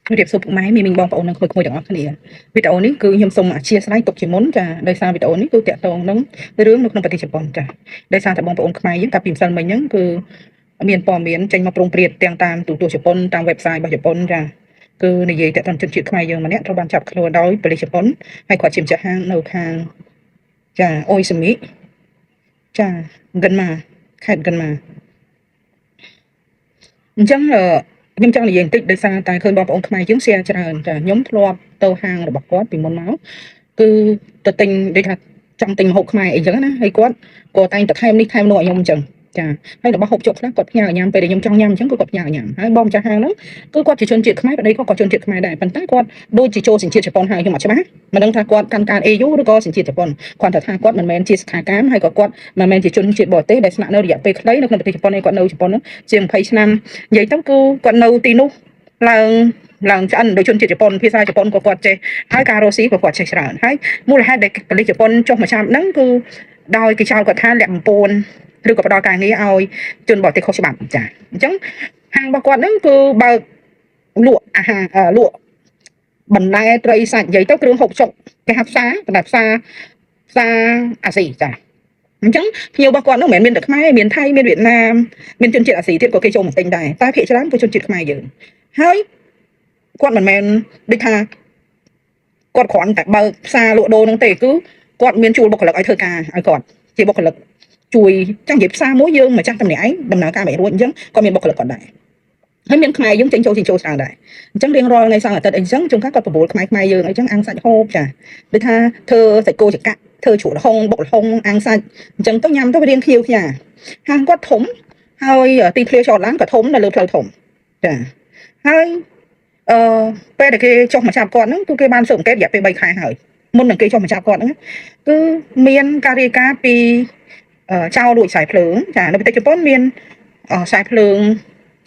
ជំរាបសួរពុកម៉ែមានបងប្អូននិងក្មួយៗទាំងអស់គ្នាវីដេអូនេះគឺខ្ញុំសូមអធិស្ឋានទុកជាមុនចាដោយសារវីដេអូនេះគឺតាក់ទងនឹងរឿងនៅក្នុងប្រទេសជប៉ុនចាដោយសារតែបងប្អូនខ្មែរយើងកាលពីម្សិលមិញហ្នឹងគឺមានព័ត៌មានចេញមកប្រងព្រាតទាំងតាមទូទស្សន៍ជប៉ុនតាម website របស់ជប៉ុនចាគឺនិយាយតាក់ទងជនជាតិខ្មែរយើងម្នាក់ត្រូវបានចាប់ខ្លួនដោយប៉ូលីសជប៉ុនហើយគាត់ជាម្ចាស់ហាងនៅខាងចាអូយសាមីចាហ្គិនម៉ាខេត្តហ្គិនម៉ាអញ្ចឹងខ្ញុំចង់និយាយបន្តិចដោយសារតែឃើញបងប្អូនខ្មែរយើង share ច្រើនចាខ្ញុំធ្លាប់ទៅហាងរបស់គាត់ពីមុនមកគឺទៅទិញដូចថាចង់ទិញម្ហូបខ្មែរអីចឹងណាហើយគាត់ក៏តែងតែថែមនេះថែមនោះឲ្យខ្ញុំអញ្ចឹងចាហើយរបស់ហូបចុកខ្លះគាត់ផ្ញើឲ្យញ៉ាំពេលដែលខ្ញុំចង់ញ៉ាំអញ្ចឹងគឺគាត់ផ្ញើឲ្យញ៉ាំហើយបងម្ចាស់ហាងហ្នឹងគឺគាត់ជាជនជាតិខ្មែរប្តីគាត់ក៏ជនជាតិខ្មែរដែរប៉ុន្តែគាត់ដូចជាចូលសញ្ជាតិជប៉ុនហើយខ្ញុំអត់ច្បាស់មិនដឹងថាគាត់កាន់ការ AU ឬក៏សញ្ជាតិជប៉ុនគាត់ថាគាត់មិនមែនជាសខាកាមហើយក៏គាត់មិនមែនជាជនជាតិបរទេសដែលស្នាក់នៅរយៈពេលខ្លីនៅក្នុងប្រទេសជប៉ុនឯគាត់នៅជប៉ុនហ្នឹងជាង20ឆ្នាំនិយាយទៅគឺគាត់នៅទីនោះឡើងឆ្អិនដោយជនជាតិជប៉ុនភាសាជប៉ុនក៏គាត់ចេះហើយការរស់ស៊ីក៏គាត់ចេះច្រើនហើយមូលហេតុដែលប៉ូលីសជប៉ុនចុះមកចាប់ហ្នឹងគឺដោយគេចោទគាត់ថាលាក់បំពួនឬក៏ផ្ដល់ការងារឲ្យជនបរទេសខុសច្បាប់ចាអញ្ចឹងហាងរបស់គាត់ហ្នឹងគឺបើកលក់អាហារលក់បន្លែត្រីសាច់និយាយទៅគ្រឿងហូបចុកគេហៅផ្សារអាស៊ីចាអញ្ចឹងភ្ញៀវរបស់គាត់នោះមិនមែនមានតែខ្មែរមានថៃមានវៀតណាមមានជនជាតិអាស៊ីទៀតក៏គេចូលមកទិញដែរតែភាគច្រើនគឺជនជាតិខ្មែរយើងហើយគាត់មិនមែនដូចថាគាត់គ្រាន់តែបើកផ្សារលក់ដូរហ្នឹងទេគឺគាត់មានជួលបុគ្គលិកឲ្យធ្វើការឲ្យគាត់ជាបុគ្គលិកជួយចឹងនិយាយផ្សារមួយយើងម្ចាស់តែម្នាក់ឯងដំណើរការមិនរួចអញ្ចឹងក៏មានបុគ្គលិកគាត់ដែរហើយមានខ្មែរយើងចេញចូលច្រើនដែរអញ្ចឹងរៀងរាល់ថ្ងៃសៅរ៍អាទិត្យអីចឹងជួនកាលគាត់ប្រមូលខ្មែរយើងអីចឹងអាំងសាច់ហូបចាដូចថាធ្វើសាច់គោចកាក់ធ្វើជ្រក់ល្ហុងបុកល្ហុងអាំងសាច់អញ្ចឹងទៅញ៉ាំទៅរៀងខៀវខ្យាហាងគាត់ធំហើយទីធ្លាចតឡានក៏ធំនៅលើផ្លូវធំចាហើយពេលដែលគេចុះមកចាប់គាត់ហ្នឹងគឺគេបានស៊ើបអង្កេតរយៈពេល3ខែហើយមុននឹងគេចុះមកចាប់គាត់ហ្នឹងគឺមានការរាយការណ៍ពីចោលលួចខ្សែភ្លើងចានៅប្រទេសជប៉ុនមានខ្សែភ្លើង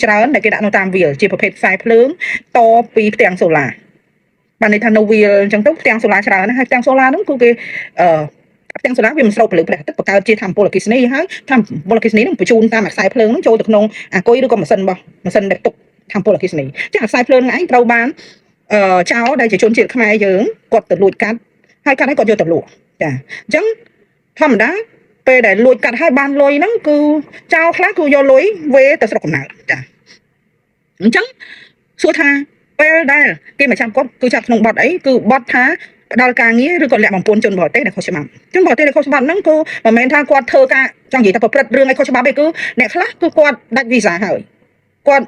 ច្រើនដែលគេដាក់នៅតាមវាលជាប្រភេទខ្សែភ្លើងតពីផ្ទាំងសូឡាបានន័យថានៅវាលអញ្ចឹងទៅផ្ទាំងសូឡាច្រើនណាស់ហើយផ្ទាំងសូឡាហ្នឹងគឺគេផ្ទាំងសូឡាវាមិនស្រូបពលព្រះអាទិត្យបង្កើតជាថាមពលអគ្គិសនីហើយថាមពលអគ្គិសនីហ្នឹងបញ្ជូនតាមខ្សែភ្លើងហ្នឹងចូលទៅក្នុងអាគុយឬក៏ម៉ាស៊ីនដែលទុកថាមពលអគ្គិសនីចាខ្សែភ្លើងហ្នឹងឯងត្រូវបានចោលដែលជាជនជាតិខ្មែរយើងគាត់ទៅលួចកាត់ហើយកាត់ឲ្យគាត់យកទៅលក់ចាអញ្ចឹងធម្មតាពេលដែលលួចកាត់ឲ្យបានលុយហ្នឹងគឺចោលខ្លះគឺយកលុយវេទៅស្រុកកំណើតចាអញ្ចឹងសួរថាពេលដែលគេមកចាប់គាត់គឺចាប់ក្នុងបទអីគឺបទថាផ្ដាល់ការងារឬក៏លាក់បំពួនជនបរទេសដែលខុសច្បាប់ជនបរទេសដែលខុសច្បាប់ហ្នឹងគឺមិនមែនថាគាត់ធ្វើការចង់និយាយថាប្រព្រឹត្តរឿងអីខុសច្បាប់ទេគឺអ្នកខ្លះគឺគាត់ដាច់វីសាហើយគាត់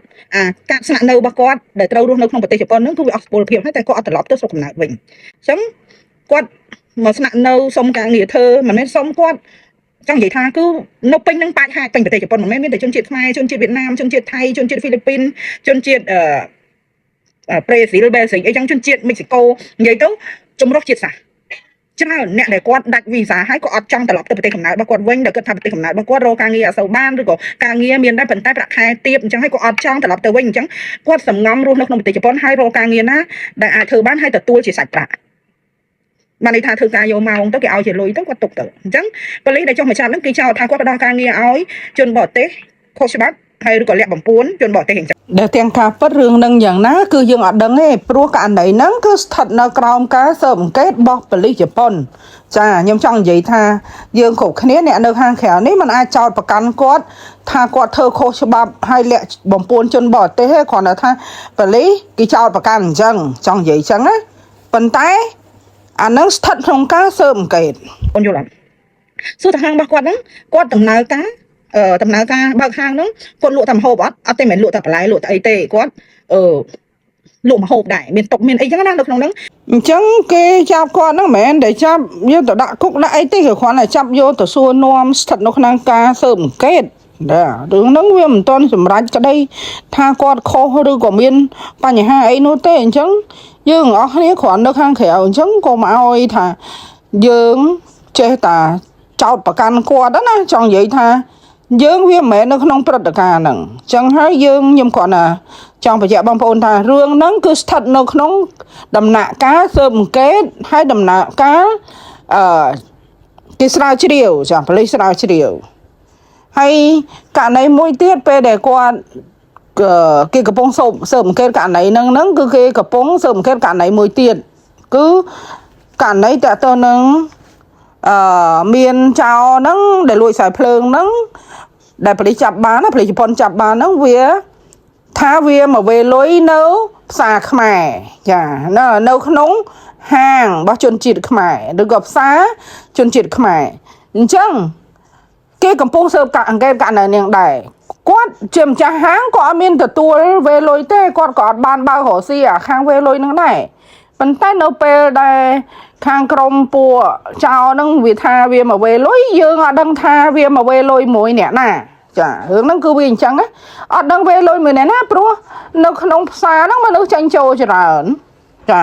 ការស្នាក់នៅរបស់គាត់ដែលត្រូវរស់នៅក្នុងប្រទេសជប៉ុនហ្នឹងគឺវាអស់សុពលភាពហើយតែគាត់អត់ត្រឡប់ទៅស្រុកកំណើតវិញអញ្ចឹងគាត់មកស្នាក់នៅសុំការងារធ្វើមិនមែនសុំគាត់ចង់និយាយថាគឺនៅពេញនឹងបាច់ហាចពេញប្រទេសជប៉ុនមិនមែនមានតែជនជាតិខ្មែរជនជាតិវៀតណាមជនជាតិថៃជនជាតិហ្វីលីពីនជនជាតិប្រេស៊ីលបែលស៊ីអីចឹងជនជាតិមិចស៊ីកូនិយាយទៅចម្រុះជាតិសាសន៍ច្រើនអ្នកដែលគាត់ដាច់វីសាហើយក៏អត់ចង់ត្រឡប់ទៅប្រទេសកំណើតរបស់គាត់វិញដែលគាត់ថាប្រទេសកំណើតរបស់គាត់រកការងារអត់សូវបានឬក៏ការងារមានដែរប៉ុន្តែប្រាក់ខែទាបអញ្ចឹងហើយក៏អត់ចង់ត្រឡប់ទៅវិញអញ្ចឹងគាត់សំងំរស់នៅក្នុងប្រទេសជប៉ុនហើយរកការងារណាដែលអាចធ្វើបានហើយទទួលជាសាច់ប្រាក់បានន័យថាធ្វើការយកម៉ោងទៅគេឲ្យជាលុយទៅគាត់ទុកទៅអញ្ចឹងប៉ូលីសដែលចុះមកចាប់ហ្នឹងគេចោទថាគាត់ផ្ដល់ការងារឲ្យជនបរទេសខុសច្បាប់ហើយឬក៏លាក់បំពួនជនបរទេសអញ្ចឹងដែលទាំងការពិតរឿងនឹងយ៉ាងណាគឺយើងអត់ដឹងទេព្រោះករណីហ្នឹងគឺស្ថិតនៅក្រោមការស៊ើបអង្កេតរបស់ប៉ូលីសជប៉ុនចាខ្ញុំចង់និយាយថាយើងគ្រប់គ្នាអ្នកនៅខាងក្រៅនេះមិនអាចចោទប្រកាន់គាត់ថាគាត់ធ្វើខុសច្បាប់ហើយលាក់បំពួនជនបរទេសទេគ្រាន់តែថាប៉ូលីសគេចោទប្រកាន់អញ្ចឹងចង់និយាយអញ្ចឹងណាប៉ុន្តែអានឹងស្ថិតក្នុងការស៊ើបអង្កេតបងយល់អត់សួរថាហាងរបស់គាត់ហ្នឹងគាត់ដំណើរការបើកហាងហ្នឹងគាត់លក់តែម្ហូបអត់ទេមិនលក់តែបន្លែលក់តែអីទេគាត់លក់ម្ហូបដែរមានតុកមានអីចឹងណានៅក្នុងហ្នឹងអញ្ចឹងគេចាប់គាត់ហ្នឹងមិនមែនតែចាប់យកទៅដាក់គុកដាក់អីទេគេគ្រាន់តែចាប់យកទៅសួរនាំស្ថិតនៅក្នុងការស៊ើបអង្កេតរឿងហ្នឹងវាមិនទាន់សម្រេចក្តីថាគាត់ខុសឬក៏មានបញ្ហាអីនោះទេអញ្ចឹងយើងអស់គ្នាគ្រាន់នៅខាងក្រៅអញ្ចឹងក៏មកឲ្យថាយើងចេះតែចោតប្រកាន់គាត់ណាចង់និយាយថាយើងវាមិនមែននៅក្នុងព្រឹត្តិការណ៍ហ្នឹងអញ្ចឹងហើយខ្ញុំគ្រាន់តែចង់បញ្ជាក់បងប្អូនថារឿងហ្នឹងគឺស្ថិតនៅក្នុងដំណាក់កាលស៊ើបអង្កេតហើយដំណាក់កាលគេស្រាវជ្រាវចាប៉ូលីសស្រាវជ្រាវហើយករណីមួយទៀតពេលដែលគាត់ គេកំពុងស៊ើបអង្កេតករណីហ្នឹងគឺគេកំពុងស៊ើបអង្កេតករណីមួយទៀតគឺករណីតើតើនឹងមានចោលហ្នឹងដែលលួចខ្សែភ្លើងហ្នឹងដែលប៉ូលីសចាប់បានប៉ូលីសជប៉ុនចាប់បានហ្នឹងវាថាវាមកវេលុយនៅផ្សារខ្មែរចានៅក្នុងហាងរបស់ជនជាតិខ្មែរឬក៏ផ្សារជនជាតិខ្មែរអញ្ចឹងគេកំពុងស៊ើបអង្កេតករណីនេះដែរគាត់ជាម្ចាស់ហាងក៏អត់មានទទួលវេលុយទេគាត់ក៏អត់បានបើករកស៊ីអាខាងវេលុយនឹងដែរប៉ុន្តែនៅពេលដែលខាងក្រុមពួកចោលនឹងវាថាវាមកវេលុយយើងអត់ដឹងថាវាមកវេលុយមួយអ្នកណាចារឿងហ្នឹងគឺវាអញ្ចឹងណាអត់ដឹងវេលុយមួយអ្នកណាព្រោះនៅក្នុងផ្សារហ្នឹងមនុស្សចាញ់ចូលច្រើនចា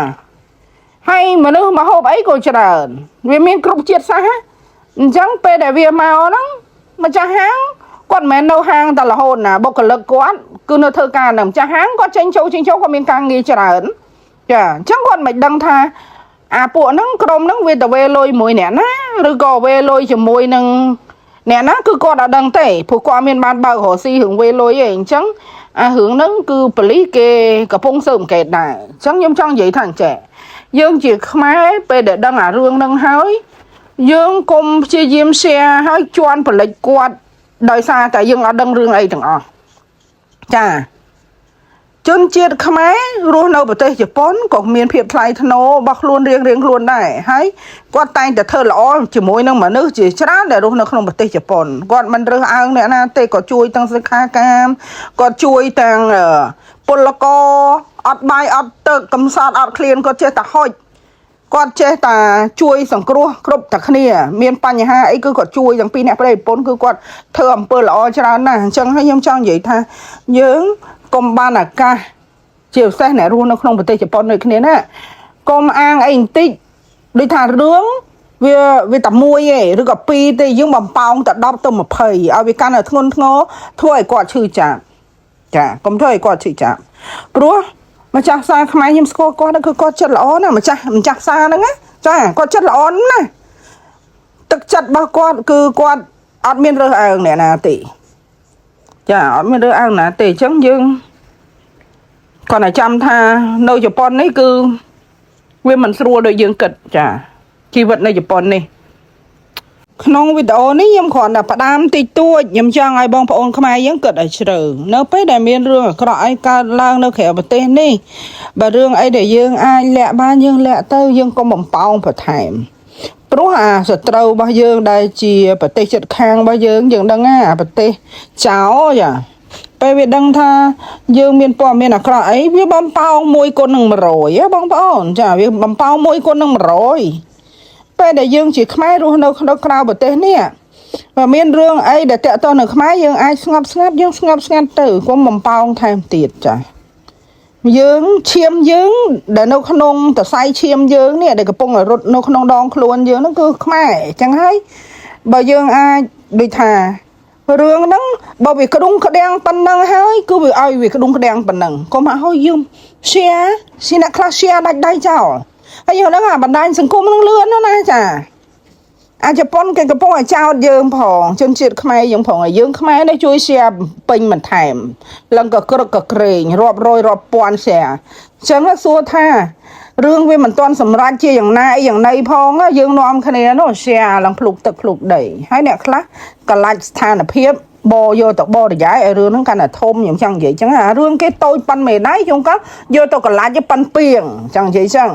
ហើយមនុស្សមហូបអីក៏ច្រើនវាមានគ្រប់ជាតិសាសន៍អញ្ចឹងពេលដែលវាមកហ្នឹងម្ចាស់ហាងគាត់មិនមែននៅហាងតែរហូតណាបុគ្គលិកគាត់គឺនៅធ្វើការនៅម្ចាស់ហាងគាត់ចេញចូលគាត់មានការងារច្រើនចាអញ្ចឹងគាត់មិនដឹងថាអាពួកហ្នឹងក្រុមហ្នឹងវាទៅវេលុយមួយអ្នកណាឬក៏វេលុយជាមួយនឹងអ្នកណាគឺគាត់អត់ដឹងទេព្រោះគាត់មានបានបើករកស៊ីរឿងវេលុយឯងអញ្ចឹងអារឿងហ្នឹងគឺប៉ូលីសគេកំពុងស៊ើបអង្កេតដែរអញ្ចឹងខ្ញុំចង់និយាយថាអញ្ចឹងយើងជាខ្មែរពេលដែលដឹងអារឿងហ្នឹងហើយយើងកុំព្យាយាម share ឲ្យជន់ប៉ូលីសគាត់ដោយសារតែយើងអត់ដឹងរឿងអីទាំងអស់ចាជនជាតិខ្មែររស់នៅប្រទេសជប៉ុនក៏មានភាពថ្លៃថ្នូររបស់ខ្លួនរៀងខ្លួនដែរហើយគាត់តែងតែធ្វើល្អជាមួយនឹងមនុស្សជាច្រើនដែលរស់នៅក្នុងប្រទេសជប៉ុនគាត់មិនរើសអើងអ្នកណាទេគាត់ជួយទាំងសិក្ខាកាមគាត់ជួយទាំងពលករអត់បាយអត់ទឹកកំសត់អត់ឃ្លានគាត់ចេះតែហុចគាត់ចេះតែជួយសង្គ្រោះគ្រប់តែគ្នាមានបញ្ហាអីគឺគាត់ជួយទាំងពីរអ្នកប្រទេសជប៉ុនគឺគាត់ធ្វើអំពើល្អច្រើនណាស់អញ្ចឹងហើយខ្ញុំចង់និយាយថាយើងកុំបានឱកាសជាពិសេសអ្នករស់នៅក្នុងប្រទេសជប៉ុនដូចគ្នាណាកុំអាងអីបន្តិចដូចថារឿងវាតែមួយឯងឬក៏ពីរទេយើងបំប៉ោងតែ10ទៅ20ឲ្យវាកាន់តែធ្ងន់ធ្ងរធ្វើឲ្យគាត់ឈឺចាប់ចាកុំធ្វើឲ្យគាត់ឈឺចាប់ព្រោះម្ចាស់ផ្សារខ្មែរខ្ញុំស្គាល់គាត់គឺគាត់ចិត្តល្អណាស់ម្ចាស់ផ្សារហ្នឹងណាចាគាត់ចិត្តល្អណាស់ទឹកចិត្តរបស់គាត់គឺគាត់អត់មានរើសអើងអ្នកណាទេចាអត់មានរើសអើងណាទេអញ្ចឹងយើងគាត់តែចាំថានៅជប៉ុននេះគឺវាមិនស្រួលដូចយើងគិតចាជីវិតនៅជប៉ុននេះក្នុងវីដេអូនេះខ្ញុំគ្រាន់តែផ្ដាំតិចតួចខ្ញុំចង់ឲ្យបងប្អូនខ្មែរយើងគិតឲ្យជ្រៅនៅពេលដែលមានរឿងអាក្រក់អីកើតឡើងនៅក្រៅប្រទេសនេះបើរឿងអីដែលយើងអាចលាក់បានយើងលាក់ទៅយើងកុំបំប៉ោងបន្ថែមព្រោះអាសត្រូវរបស់យើងដែលជាប្រទេសជិតខាងរបស់យើងដឹងណាអាប្រទេសចោចាពេលវាដឹងថាយើងមានព័ត៌មានអាក្រក់អីវាបំប៉ោង1គុណនឹង100បងប្អូនចាវាបំប៉ោង1គុណនឹង100ពេលដែលយើងជាខ្មែររស់នៅក្នុងក្រៅប្រទេសនេះបើមានរឿងអីដែលតាក់ទងនៅខ្មែរយើងអាចស្ងប់ស្ងាត់យើងស្ងប់ស្ងាត់ទៅកុំបំប៉ោងថែមទៀតចាយើងឈាមយើងដែលនៅក្នុងតសៃឈាមយើងនេះដែលកំពុងរត់នៅក្នុងដងខ្លួនយើងហ្នឹងគឺខ្មែរអញ្ចឹងហើយបើយើងអាចដូចថារឿងហ្នឹងបើវាក្ដុងក្ដាំងប៉ុណ្ណឹងហើយគឺវាឲ្យវាក្ដុងក្ដាំងប៉ុណ្ណឹងកុំឲ្យយើង share ស៊ីអ្នកខ្លះ share ដាច់ដៃចោលហើយយើងហ្នឹងអាបណ្ដាញសង្គមហ្នឹងលឿនណាចាអាជប៉ុនគេកំពុងឲ្យចោតយើងផងជនជាតិខ្មែរយើងផងហើយយើងខ្មែរនេះជួយ share ពេញបន្ថែមឡើងក៏ក្រឹកក៏ក្រែងរាប់រយរាប់ពាន់ share អញ្ចឹងសួរថារឿងវាមិនទាន់សម្រេចជាយ៉ាងណាយ៉ាងណីផងយើងនាំគ្នានោះ share ឡើងភ្លុកទឹកភ្លុកដីហើយអ្នកខ្លះកលាច់ស្ថានភាពបយកទៅបរិយាយឲ្យរឿងហ្នឹងកាន់តែធំខ្ញុំចង់និយាយអញ្ចឹងអារឿងគេតូចប៉ុនមេដៃខ្ញុំក៏យកទៅកលាច់ទៅប៉ុនពីងចង់និយាយអញ្ចឹង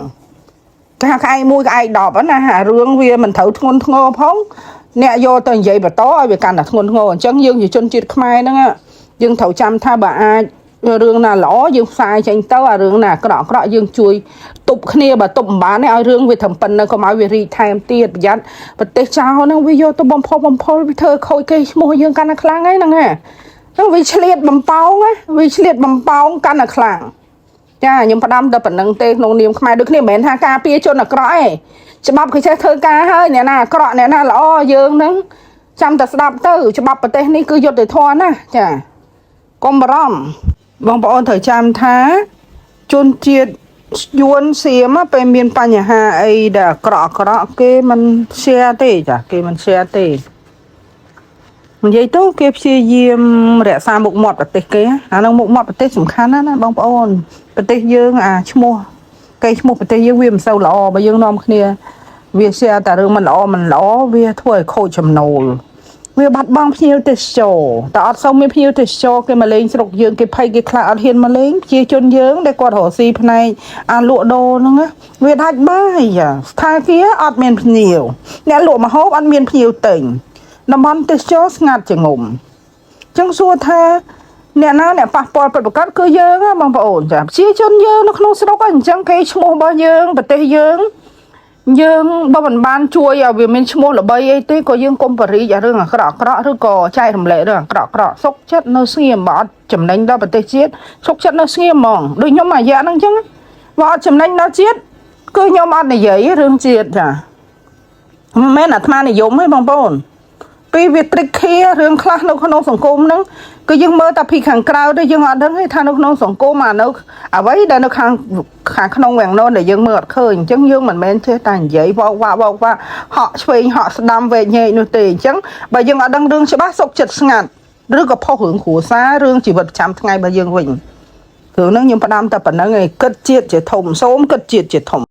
ថាក្អែក1ក្អែក10ណារឿងវាមិនត្រូវធ្ងន់ធ្ងរផងអ្នកយកទៅនិយាយបន្តឲ្យវាកាន់តែធ្ងន់ធ្ងរអញ្ចឹងយើងជាជនជាតិខ្មែរហ្នឹងយើងត្រូវចាំថាបើអាចរឿងណាល្អយើងផ្សាយចេញទៅអារឿងណាអាក្រក់យើងជួយទប់គ្នាបើទប់មិនបានទេឲ្យរឿងវាត្រឹមប៉ុណ្្នឹងកុំឲ្យវារីកថែមទៀតប្រយ័ត្នប្រទេសចោលហ្នឹងវាយកទៅបំផុសវាធ្វើខូចគេឈ្មោះយើងកាន់តែខ្លាំងហ្នឹងហ្នឹងវាឆ្លៀតបំប៉ោងវាឆ្លៀតបំប៉ោងកាន់តែខ្លាំងចាខ្ញុំផ្ដាំតែប៉ុណ្្នឹងទេក្នុងនាមខ្មែរដូចគ្នាមិនមែនថាការពារជនអាក្រក់ទេច្បាប់គេចេះធ្វើការហើយអ្នកណាអាក្រក់អ្នកណាល្អយើងហ្នឹងចាំតែស្ដាប់ទៅច្បាប់ប្រទេសនេះគឺយុត្តិធម៌ណាចាកុំបារម្ភបងប្អូនត្រូវចាំថាជនជាតិយួនសៀមពេលមានបញ្ហាអីដែលអាក្រក់គេមិន share ទេចាគេមិន share ទេ vậy tôi kịp chia diêm rẻ xa một mọt bật tết kia nó một mọt bật tết sủng khăn á bông ôn bật tết dương mua cây mua bật tết dương viêm sâu lọ bây giờ nom kia việc xe tại đường mình lọ việc thôi khôi chầm nồi việc bắt băng phiêu tết show ta xong mới phiêu tết show cái mà lên sọc dương cái phay cái khla hiền mà lên chia chôn dương để quạt hồ xì này lụa đồ nữa việc hạch bay thay phía ăn miên nhiều nè lụa mà hốt ăn miên nhiều tỉnh nằm ăn tết show ngạt chỉ ngủm chẳng xua tha nè na nè phát bò bật cắt cơ dương á bằng ổn chả chia chôn dương nó không sao có chẳng cái mua bao dương bật tết dương dương bao mình ban chua à vì mình mua là bay ấy tí có dương công bari giả rừng cọ thứ cò chai thầm lệ rồi cọ sốc chất nó xiêm bỏ chấm đánh đó bật tê chết sốc chất nó xiêm mỏng đôi nhóm mà dạ năng chứ bỏ chấm đánh nó chết cứ nhóm ăn này giấy rừng chết à mấy là tham này giống ấy bằng bồn vì việc trịch kia rừng khác nó không sòng côm nữa cứ dương mơ tập phi khẳng cao đấy dương họ đứng hay than nó không sòng côm mà nó vậy đây nó khang không vàng non để dương mơ khơi chứng dương mình men thế tàn giấy vào họ về họ đam về nhẹ nó tì chứng bà dương ở đăng rừng sẽ bắt sốc chật ngạt rừng có phô hưởng của xa rừng chỉ vật chạm ngay bà dương mình thường nó nhưng bà đam tập nó ngày cất chiết chỉ thùng sớm cất chiết chỉ thùng